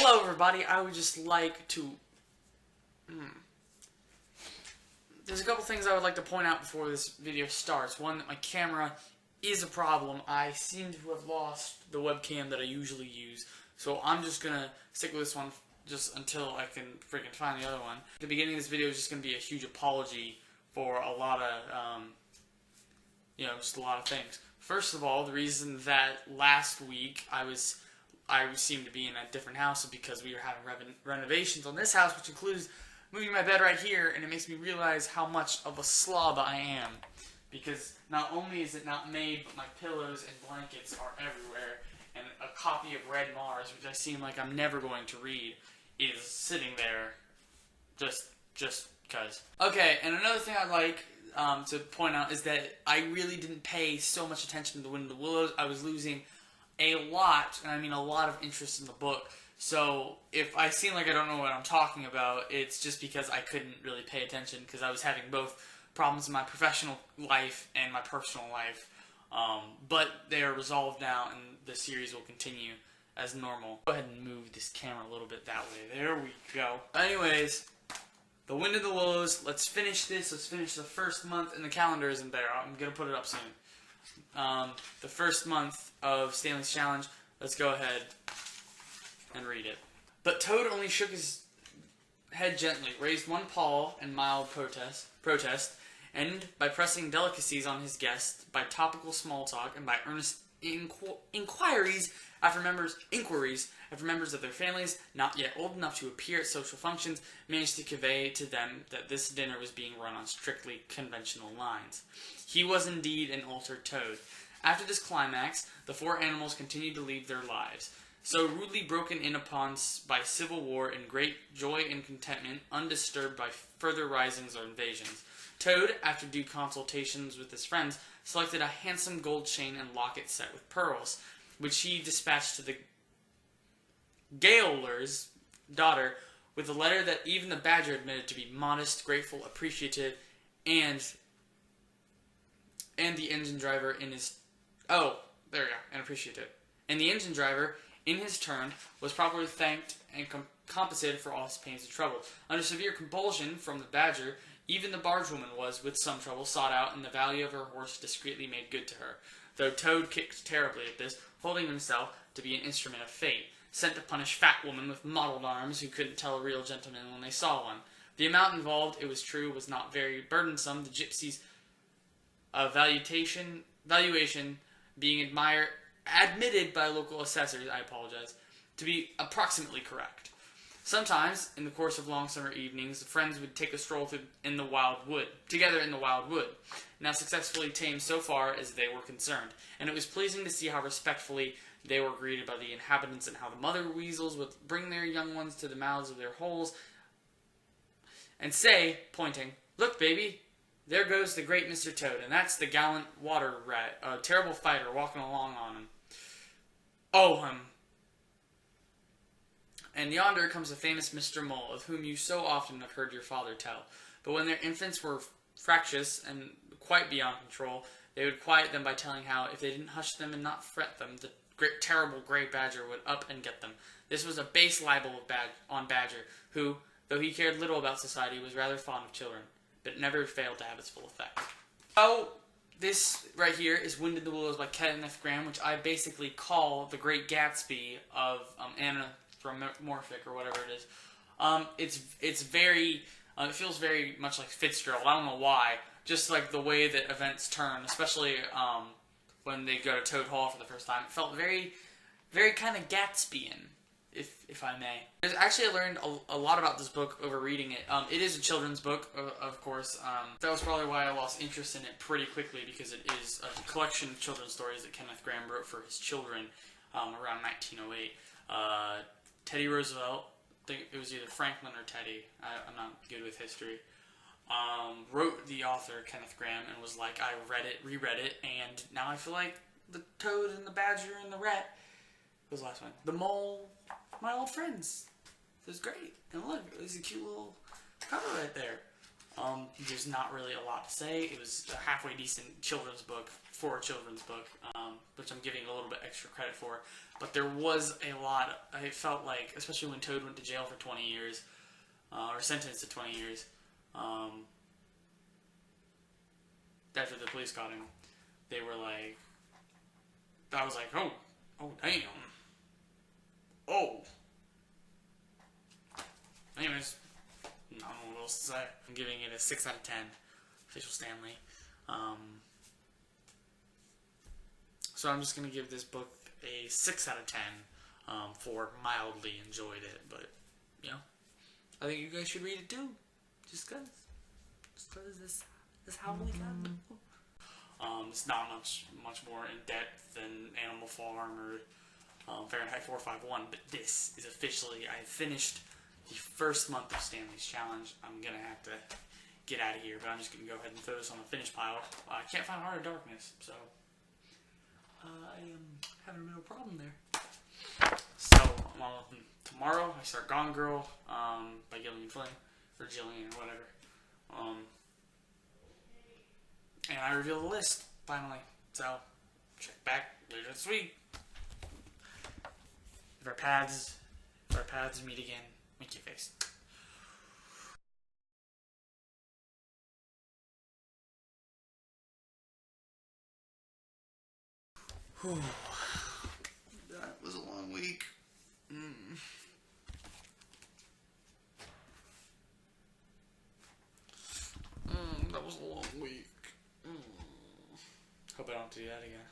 Hello everybody, I would just like to... There's a couple things I would like to point out before this video starts. One, that my camera is a problem. I seem to have lost the webcam that I usually use, so I'm just gonna stick with this one just until I can freaking find the other one. The beginning of this video is just gonna be a huge apology for a lot of, just a lot of things. First of all, the reason that last week I seemed to be in a different house is because we were having renovations on this house, which includes moving my bed right here, and it makes me realize how much of a slob I am. Because not only is it not made, but my pillows and blankets are everywhere, and a copy of Red Mars, which I seem like I'm never going to read, is sitting there just because. Okay, and another thing I'd like to point out is that I really didn't pay so much attention to The Wind of the Willows. I was losing a lot, and I mean a lot of interest in the book. So if I seem like I don't know what I'm talking about, it's just because I couldn't really pay attention because I was having both problems in my professional life and my personal life. But they are resolved now, and the series will continue as normal. Go ahead and move this camera a little bit that way. There we go. Anyways, The Wind of the Willows. Let's finish this. Let's finish the first month, and the calendar isn't there. I'm going to put it up soon. The first month of Stanley's challenge. Let's go ahead and read it. But Toad only shook his head gently, raised one paw in mild protest, and by pressing delicacies on his guest, by topical small talk, and by earnest inquiries after members of their families not yet old enough to appear at social functions, managed to convey to them that this dinner was being run on strictly conventional lines. He was indeed an altered Toad. After this climax, the four animals continued to lead their lives, so rudely broken in upon by civil war in great joy and contentment, undisturbed by further risings or invasions. Toad, after due consultations with his friends, selected a handsome gold chain and locket set with pearls, which he dispatched to the gaoler's daughter, with a letter that even the badger admitted to be modest, grateful, appreciative, and the engine driver in his... Oh, there we go, and appreciative. And the engine driver, in his turn, was properly thanked and compensated for all his pains and trouble. Under severe compulsion from the badger, even the bargewoman was, with some trouble, sought out, and the value of her horse discreetly made good to her, though Toad kicked terribly at this, holding himself to be an instrument of fate, sent to punish fat women with mottled arms who couldn't tell a real gentleman when they saw one. The amount involved, it was true, was not very burdensome, the gypsy's valuation being admitted by local assessors, to be approximately correct. Sometimes, in the course of long summer evenings, the friends would take a stroll together in the wild wood, now successfully tamed so far as they were concerned, and it was pleasing to see how respectfully they were greeted by the inhabitants, and how the mother weasels would bring their young ones to the mouths of their holes, and say, pointing, "Look, baby, there goes the great Mr. Toad, and that's the gallant water rat, a terrible fighter walking along on him. Oh, and yonder comes the famous Mr. Mole, of whom you so often have heard your father tell. But when their infants were fractious and quite beyond control, they would quiet them by telling how, if they didn't hush them and not fret them, the great terrible grey badger would up and get them. This was a base libel on Badger, who, though he cared little about society, was rather fond of children, but never failed to have its full effect." So, this right here is Wind in the Willows by Kenneth Grahame, which I basically call the Great Gatsby of anamorphic, or whatever it is. It's very, it feels very much like Fitzgerald. I don't know why. Just like the way that events turn, especially when they go to Toad Hall for the first time. It felt very, very kind of Gatsbyan, if I may. Actually, I learned a lot about this book over reading it. It is a children's book, of course. That was probably why I lost interest in it pretty quickly, because it is a collection of children's stories that Kenneth Grahame wrote for his children around 1908. Teddy Roosevelt, I think it was either Franklin or Teddy, I'm not good with history, wrote the author, Kenneth Grahame, and was like, I reread it, and now I feel like the Toad and the Badger and the Rat, what was the last one? The Mole, my old friends. It was great. And look, there's a cute little cover right there. There's not really a lot to say. It was a halfway decent children's book for a children's book, which I'm giving a little bit extra credit for. But there was a lot. I felt like, especially when Toad went to jail for 20 years, or sentenced to 20 years, after the police got him, they were like, I was like, oh damn, oh. Anyways, I don't know what else to say. I'm giving it a 6 out of 10, official Stanley. So I'm just going to give this book a 6 out of 10 for mildly enjoyed it. But, you know, I think you guys should read it too. Just because. This Howley got. It's not much more in depth than Animal Farm or Fahrenheit 451, but this is officially, I finished the first month of Stanley's challenge. I'm going to have to get out of here, but I'm just going to go ahead and throw this on the finish pile. I can't find Heart of Darkness, so I am having a real problem there. So, tomorrow I start Gone Girl by Gillian Flynn, or Jillian, or whatever. And I reveal the list, finally. So, check back later this week. If our paths meet again, make your face. Whew. That was a long week. That was a long week. Hope I don't do that again.